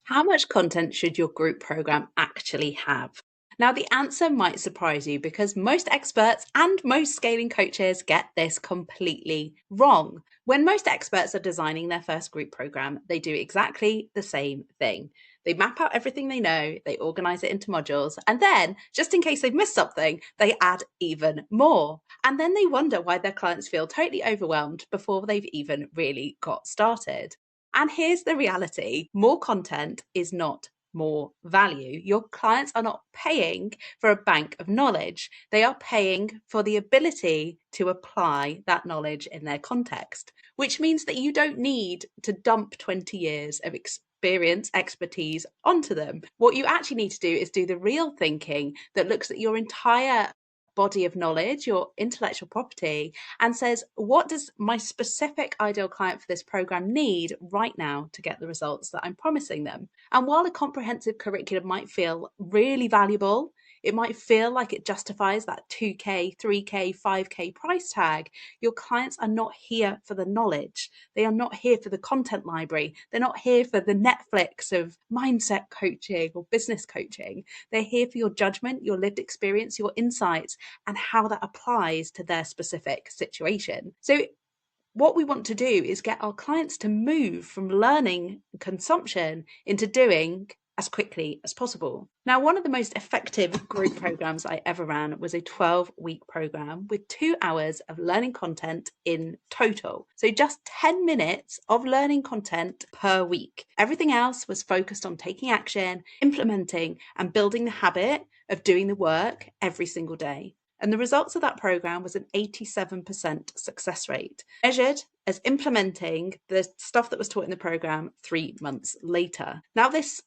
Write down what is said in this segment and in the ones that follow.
How much content should your group program actually have? Now, the answer might surprise you because most experts and most scaling coaches get this completely wrong. When most experts are designing their first group program, they do exactly the same thing. They map out everything they know, they organize it into modules, and then, just in case they've missed something, they add even more. And then they wonder why their clients feel totally overwhelmed before they've even really got started. And here's the reality: more content is not more value. Your clients are not paying for a bank of knowledge. They are paying for the ability to apply that knowledge in their context, which means that you don't need to dump 20 years of experience, expertise onto them. What you actually need to do is do the real thinking that looks at your entire body of knowledge, your intellectual property, and says, what does my specific ideal client for this program need right now to get the results that I'm promising them? And while a comprehensive curriculum might feel really valuable, it might feel like it justifies that 2K, 3K, 5K price tag. Your clients are not here for the knowledge. They are not here for the content library. They're not here for the Netflix of mindset coaching or business coaching. They're here for your judgment, your lived experience, your insights, and how that applies to their specific situation. So what we want to do is get our clients to move from learning consumption into doing as quickly as possible. Now, one of the most effective group programs I ever ran was a 12-week program with 2 hours of learning content in total. So just 10 minutes of learning content per week. Everything else was focused on taking action, implementing, and building the habit of doing the work every single day. And the results of that program was an 87% success rate, measured as implementing the stuff that was taught in the program 3 months later. Now, this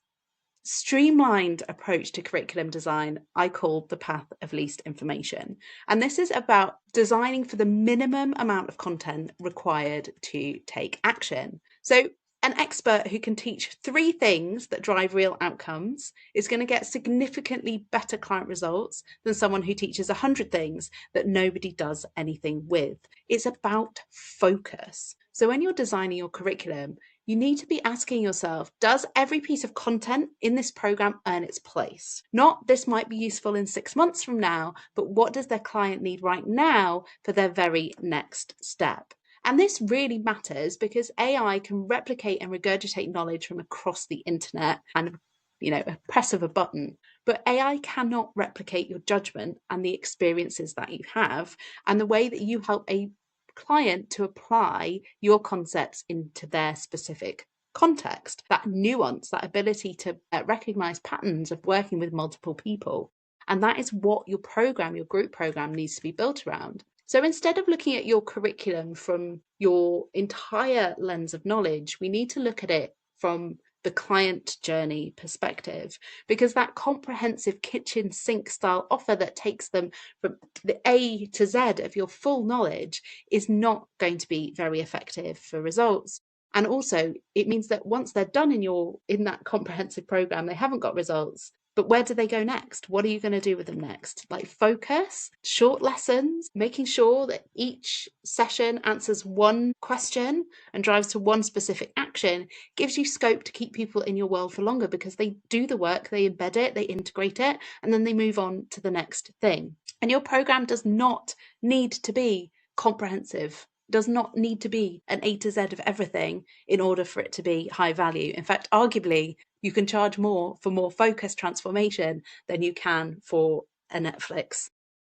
streamlined approach to curriculum design I call the path of least information. And this is about designing for the minimum amount of content required to take action. So an expert who can teach 3 things that drive real outcomes is going to get significantly better client results than someone who teaches 100 things that nobody does anything with. It's about focus. So when you're designing your curriculum, you need to be asking yourself, does every piece of content in this program earn its place? Not this might be useful in 6 months from now, but what does their client need right now for their very next step? And this really matters because AI can replicate and regurgitate knowledge from across the internet and, a press of a button. But AI cannot replicate your judgment and the experiences that you have and the way that you help a client to apply your concepts into their specific context, that nuance, that ability to recognize patterns of working with multiple people. And that is what your program, your group program, needs to be built around. So instead of looking at your curriculum from your entire lens of knowledge, we need to look at it from the client journey perspective, because that comprehensive kitchen sink style offer that takes them from the A to Z of your full knowledge is not going to be very effective for results. And also it means that once they're done in that comprehensive program, they haven't got results. But where do they go next? What are you going to do with them next? Like focus, short lessons, making sure that each session answers one question and drives to one specific action gives you scope to keep people in your world for longer because they do the work, they embed it, they integrate it, and then they move on to the next thing. And your program does not need to be comprehensive, does not need to be an A to Z of everything in order for it to be high value. In fact, arguably, you can charge more for more focused transformation than you can for a Netflix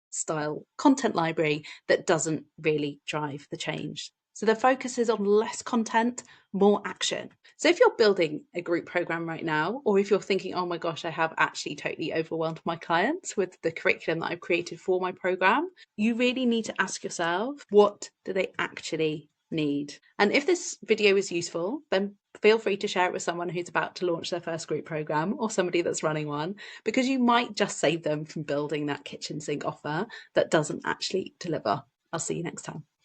style content library that doesn't really drive the change. So the focus is on less content, more action. So if you're building a group program right now, or if you're thinking, oh my gosh, I have actually totally overwhelmed my clients with the curriculum that I've created for my program, you really need to ask yourself, what do they actually need? And if this video is useful, then feel free to share it with someone who's about to launch their first group program or somebody that's running one, because you might just save them from building that kitchen sink offer that doesn't actually deliver. I'll see you next time.